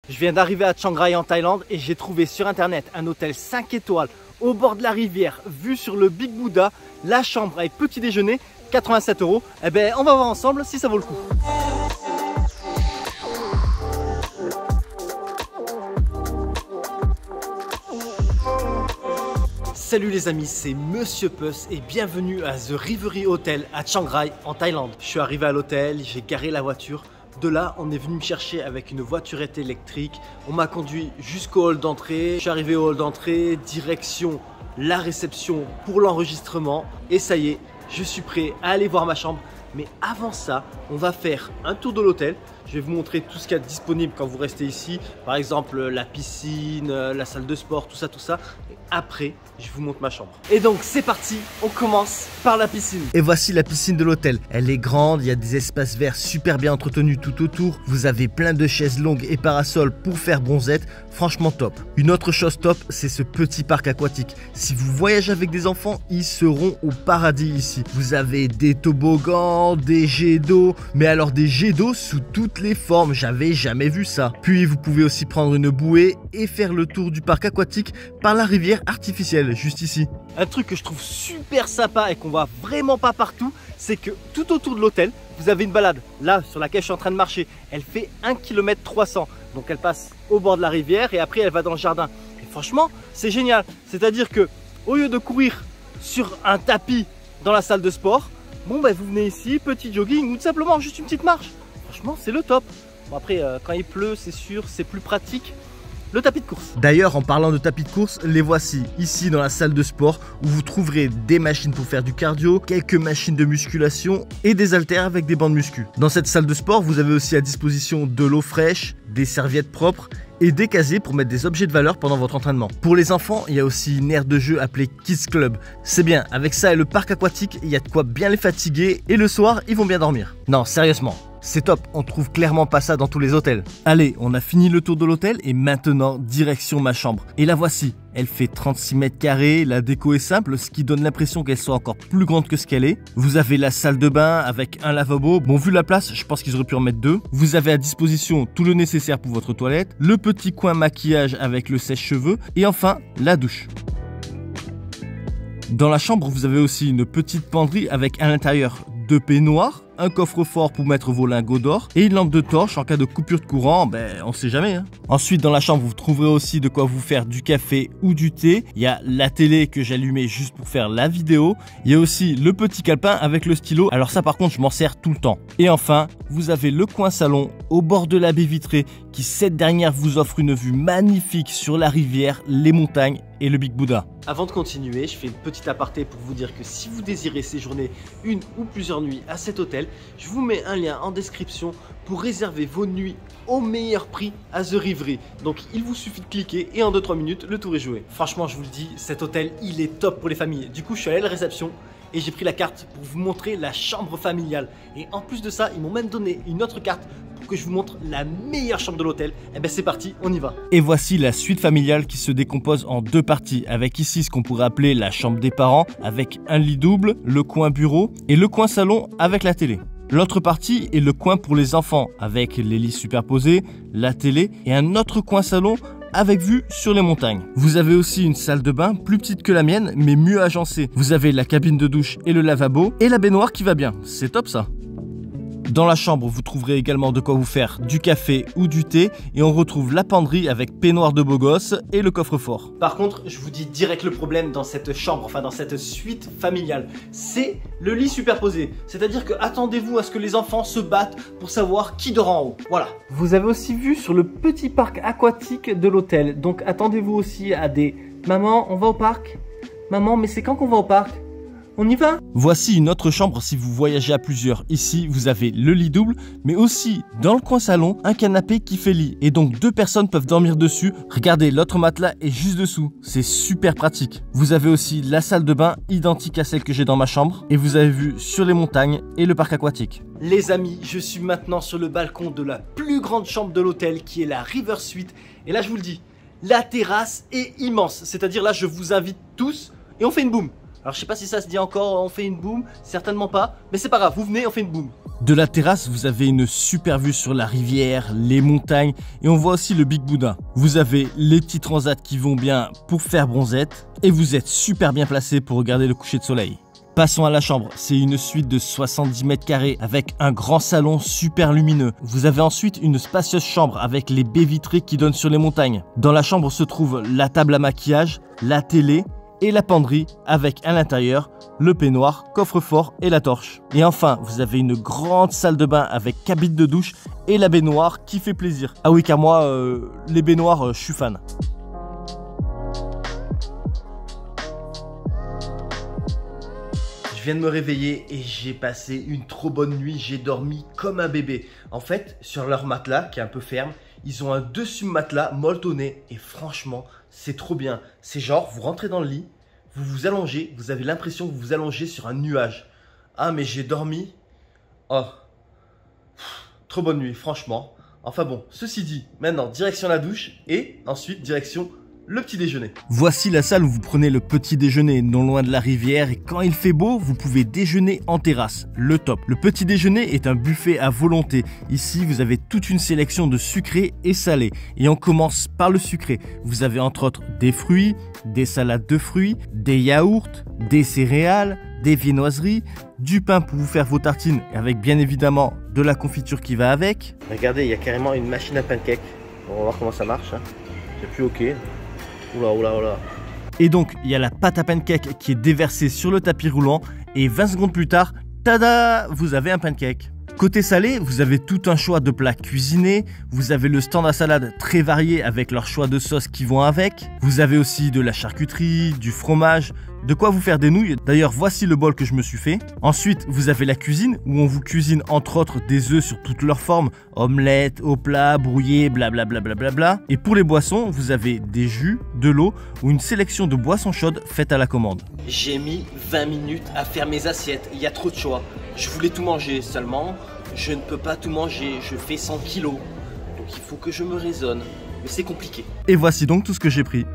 Je viens d'arriver à Chiang Rai en Thaïlande et j'ai trouvé sur internet un hôtel 5 étoiles au bord de la rivière, vue sur le Big Buddha, la chambre avec petit déjeuner, 87 €. Eh ben on va voir ensemble si ça vaut le coup. Salut les amis, c'est Monsieur Puss et bienvenue à The Reverie Hotel à Chiang Rai en Thaïlande. Je suis arrivé à l'hôtel, j'ai garé la voiture. De là, on est venu me chercher avec une voiturette électrique. On m'a conduit jusqu'au hall d'entrée. Je suis arrivé au hall d'entrée, direction la réception pour l'enregistrement. Et ça y est, je suis prêt à aller voir ma chambre. Mais avant ça, on va faire un tour de l'hôtel. Je vais vous montrer tout ce qu'il y a de disponible quand vous restez ici. Par exemple, la piscine, la salle de sport, tout ça, tout ça. Et après, je vous montre ma chambre. Et donc, c'est parti. On commence par la piscine. Et voici la piscine de l'hôtel. Elle est grande, il y a des espaces verts super bien entretenus tout autour. Vous avez plein de chaises longues et parasols pour faire bronzette. Franchement top. Une autre chose top, c'est ce petit parc aquatique. Si vous voyagez avec des enfants, ils seront au paradis ici. Vous avez des toboggans, des jets d'eau, mais alors des jets d'eau sous toutes les formes, j'avais jamais vu ça. Puis vous pouvez aussi prendre une bouée et faire le tour du parc aquatique par la rivière artificielle, juste ici. Un truc que je trouve super sympa et qu'on voit vraiment pas partout, c'est que tout autour de l'hôtel, vous avez une balade. Là, sur laquelle je suis en train de marcher, elle fait 1 km 300. Donc elle passe au bord de la rivière et après elle va dans le jardin. Et franchement, c'est génial. C'est-à-dire que au lieu de courir sur un tapis dans la salle de sport, bon ben vous venez ici, petit jogging ou tout simplement juste une petite marche. Franchement, c'est le top. Bon après, quand il pleut, c'est sûr, c'est plus pratique. Le tapis de course. D'ailleurs, en parlant de tapis de course, les voici ici dans la salle de sport où vous trouverez des machines pour faire du cardio, quelques machines de musculation et des haltères avec des bandes muscu. Dans cette salle de sport, vous avez aussi à disposition de l'eau fraîche, des serviettes propres et des casiers pour mettre des objets de valeur pendant votre entraînement. Pour les enfants, il y a aussi une aire de jeu appelée Kids Club. C'est bien, avec ça et le parc aquatique, il y a de quoi bien les fatiguer et le soir, ils vont bien dormir. Non, sérieusement. C'est top, on trouve clairement pas ça dans tous les hôtels. Allez, on a fini le tour de l'hôtel et maintenant direction ma chambre. Et la voici, elle fait 36 mètres carrés, la déco est simple, ce qui donne l'impression qu'elle soit encore plus grande que ce qu'elle est. Vous avez la salle de bain avec un lavabo. Bon, vu la place, je pense qu'ils auraient pu en mettre 2. Vous avez à disposition tout le nécessaire pour votre toilette, le petit coin maquillage avec le sèche-cheveux et enfin la douche. Dans la chambre, vous avez aussi une petite penderie avec à l'intérieur 2 peignoirs, un coffre-fort pour mettre vos lingots d'or et une lampe de torche en cas de coupure de courant, ben on sait jamais. Ensuite dans la chambre vous trouverez aussi de quoi vous faire du café ou du thé. Il y a la télé que j'allumais juste pour faire la vidéo. Il y a aussi le petit calepin avec le stylo, alors ça par contre je m'en sers tout le temps. Et enfin vous avez le coin salon au bord de la baie vitrée qui cette dernière vous offre une vue magnifique sur la rivière, les montagnes et le Big Buddha. Avant de continuer, je fais une petite aparté pour vous dire que si vous désirez séjourner une ou plusieurs nuits à cet hôtel, je vous mets un lien en description pour réserver vos nuits au meilleur prix à The Reverie. Donc il vous suffit de cliquer et en 2-3 minutes, le tour est joué. Franchement, je vous le dis, cet hôtel, il est top pour les familles. Du coup, je suis allé à la réception et j'ai pris la carte pour vous montrer la chambre familiale. Et en plus de ça, ils m'ont même donné une autre carte pour que je vous montre la meilleure chambre de l'hôtel. Et ben c'est parti, on y va. Et voici la suite familiale qui se décompose en 2 parties, avec ici ce qu'on pourrait appeler la chambre des parents, avec un lit double, le coin bureau et le coin salon avec la télé. L'autre partie est le coin pour les enfants, avec les lits superposés, la télé et un autre coin salon avec vue sur les montagnes. Vous avez aussi une salle de bain plus petite que la mienne mais mieux agencée. Vous avez la cabine de douche et le lavabo et la baignoire qui va bien. C'est top ça. Dans la chambre, vous trouverez également de quoi vous faire du café ou du thé et on retrouve la penderie avec peignoir de beau gosse et le coffre-fort. Par contre, je vous dis direct le problème dans cette chambre, enfin dans cette suite familiale, c'est le lit superposé. C'est-à-dire que attendez-vous à ce que les enfants se battent pour savoir qui dort en haut. Voilà. Vous avez aussi vu sur le petit parc aquatique de l'hôtel. Donc attendez-vous aussi à des « Maman, on va au parc ? Maman, mais c'est quand qu'on va au parc ? On y va ?» Voici une autre chambre si vous voyagez à plusieurs. Ici, vous avez le lit double, mais aussi dans le coin salon, un canapé qui fait lit. Et donc 2 personnes peuvent dormir dessus. Regardez, l'autre matelas est juste dessous. C'est super pratique. Vous avez aussi la salle de bain, identique à celle que j'ai dans ma chambre. Et vous avez vu sur les montagnes et le parc aquatique. Les amis, je suis maintenant sur le balcon de la plus grande chambre de l'hôtel, qui est la River Suite. Et là, je vous le dis, la terrasse est immense. C'est-à-dire là, je vous invite tous et on fait une boum. Alors je sais pas si ça se dit encore, on fait une boum, certainement pas, mais c'est pas grave, vous venez, on fait une boum. De la terrasse, vous avez une super vue sur la rivière, les montagnes et on voit aussi le Big Buddha. Vous avez les petits transats qui vont bien pour faire bronzette et vous êtes super bien placé pour regarder le coucher de soleil. Passons à la chambre, c'est une suite de 70 mètres carrés avec un grand salon super lumineux. Vous avez ensuite une spacieuse chambre avec les baies vitrées qui donnent sur les montagnes. Dans la chambre se trouve la table à maquillage, la télé et la penderie avec à l'intérieur le peignoir, coffre-fort et la torche. Et enfin, vous avez une grande salle de bain avec cabine de douche et la baignoire qui fait plaisir. Ah oui, car moi, les baignoires, je suis fan. Je viens de me réveiller et j'ai passé une trop bonne nuit, j'ai dormi comme un bébé. En fait, sur leur matelas qui est un peu ferme, ils ont un dessus matelas molletonné et franchement, c'est trop bien. C'est genre, vous rentrez dans le lit, vous vous allongez, vous avez l'impression que vous vous allongez sur un nuage. Ah mais j'ai dormi. Oh, trop bonne nuit, franchement. Enfin bon, ceci dit, maintenant direction la douche et ensuite direction le petit déjeuner. Voici la salle où vous prenez le petit déjeuner, non loin de la rivière, et quand il fait beau, vous pouvez déjeuner en terrasse, le top. Le petit déjeuner est un buffet à volonté. Ici, vous avez toute une sélection de sucrés et salés. Et on commence par le sucré. Vous avez entre autres des fruits, des salades de fruits, des yaourts, des céréales, des viennoiseries, du pain pour vous faire vos tartines, avec bien évidemment de la confiture qui va avec. Regardez, il y a carrément une machine à pancakes. On va voir comment ça marche. J'ai plus OK. Oula, oula, oula. Et donc, il y a la pâte à pancake qui est déversée sur le tapis roulant et 20 secondes plus tard, tada, vous avez un pancake. Côté salé, vous avez tout un choix de plats cuisinés, vous avez le stand à salade très varié avec leurs choix de sauces qui vont avec, vous avez aussi de la charcuterie, du fromage, de quoi vous faire des nouilles. D'ailleurs, voici le bol que je me suis fait. Ensuite, vous avez la cuisine où on vous cuisine entre autres des œufs sur toutes leurs formes, omelette, au plat, brouillé, blablabla. Bla. Et pour les boissons, vous avez des jus, de l'eau ou une sélection de boissons chaudes faites à la commande. J'ai mis 20 minutes à faire mes assiettes, il y a trop de choix. Je voulais tout manger, seulement je ne peux pas tout manger, je fais 100 kilos. Donc il faut que je me raisonne, mais c'est compliqué. Et voici donc tout ce que j'ai pris.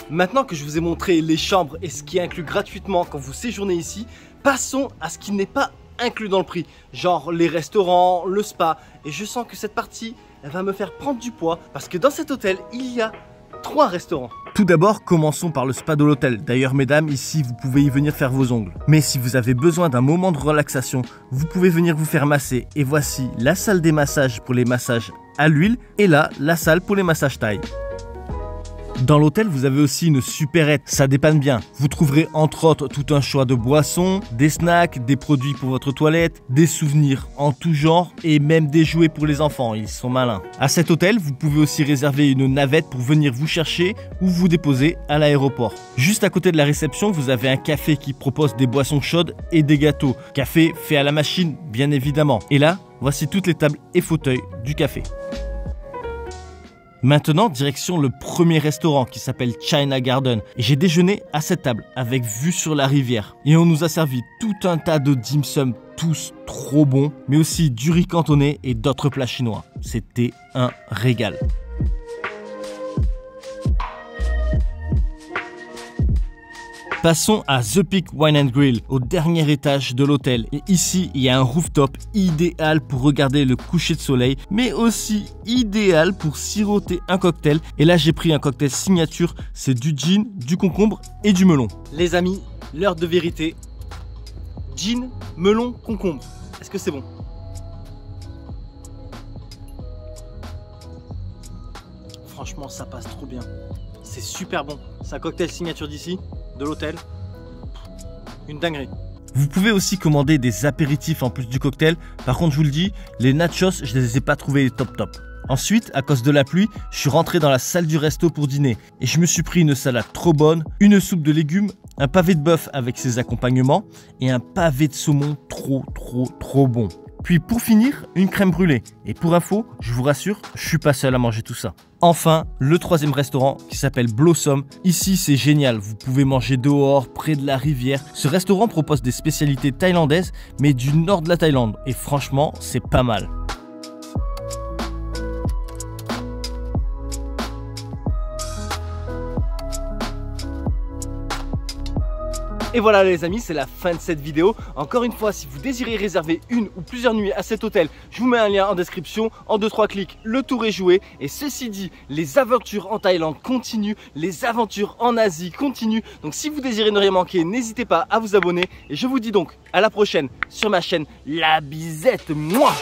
Maintenant que je vous ai montré les chambres et ce qui est inclus gratuitement quand vous séjournez ici, passons à ce qui n'est pas inclus dans le prix, genre les restaurants, le spa. Et je sens que cette partie, elle va me faire prendre du poids parce que dans cet hôtel, il y a 3 restaurants. Tout d'abord, commençons par le spa de l'hôtel. D'ailleurs, mesdames, ici, vous pouvez y venir faire vos ongles. Mais si vous avez besoin d'un moment de relaxation, vous pouvez venir vous faire masser. Et voici la salle des massages pour les massages à l'huile et là, la salle pour les massages thaï. Dans l'hôtel, vous avez aussi une supérette, ça dépanne bien. Vous trouverez entre autres tout un choix de boissons, des snacks, des produits pour votre toilette, des souvenirs en tout genre et même des jouets pour les enfants, ils sont malins. À cet hôtel, vous pouvez aussi réserver une navette pour venir vous chercher ou vous déposer à l'aéroport. Juste à côté de la réception, vous avez un café qui propose des boissons chaudes et des gâteaux. Café fait à la machine, bien évidemment. Et là, voici toutes les tables et fauteuils du café. Maintenant, direction le premier restaurant qui s'appelle China Garden. Et j'ai déjeuné à cette table avec vue sur la rivière. Et on nous a servi tout un tas de dim sum, tous trop bons, mais aussi du riz cantonais et d'autres plats chinois. C'était un régal. Passons à The Peak Wine and Grill, au dernier étage de l'hôtel. Et ici, il y a un rooftop idéal pour regarder le coucher de soleil, mais aussi idéal pour siroter un cocktail. Et là, j'ai pris un cocktail signature, c'est du gin, du concombre et du melon. Les amis, l'heure de vérité. Gin, melon, concombre. Est-ce que c'est bon? Franchement, ça passe trop bien. C'est super bon. C'est un cocktail signature d'ici, de l'hôtel. Une dinguerie. Vous pouvez aussi commander des apéritifs en plus du cocktail. Par contre, je vous le dis, les nachos, je les ai pas trouvés top. Ensuite, à cause de la pluie, je suis rentré dans la salle du resto pour dîner. Et je me suis pris une salade trop bonne, une soupe de légumes, un pavé de bœuf avec ses accompagnements et un pavé de saumon trop bon. Puis pour finir, une crème brûlée. Et pour info, je vous rassure, je suis pas seul à manger tout ça. Enfin, le troisième restaurant qui s'appelle Blossom. Ici, c'est génial. Vous pouvez manger dehors, près de la rivière. Ce restaurant propose des spécialités thaïlandaises, mais du nord de la Thaïlande. Et franchement, c'est pas mal. Et voilà les amis, c'est la fin de cette vidéo. Encore une fois, si vous désirez réserver une ou plusieurs nuits à cet hôtel, je vous mets un lien en description. En 2-3 clics, le tour est joué. Et ceci dit, les aventures en Thaïlande continuent, les aventures en Asie continuent. Donc si vous désirez ne rien manquer, n'hésitez pas à vous abonner. Et je vous dis donc à la prochaine sur ma chaîne La Bizette. Moi.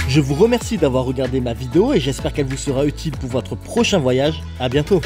Je vous remercie d'avoir regardé ma vidéo et j'espère qu'elle vous sera utile pour votre prochain voyage. À bientôt.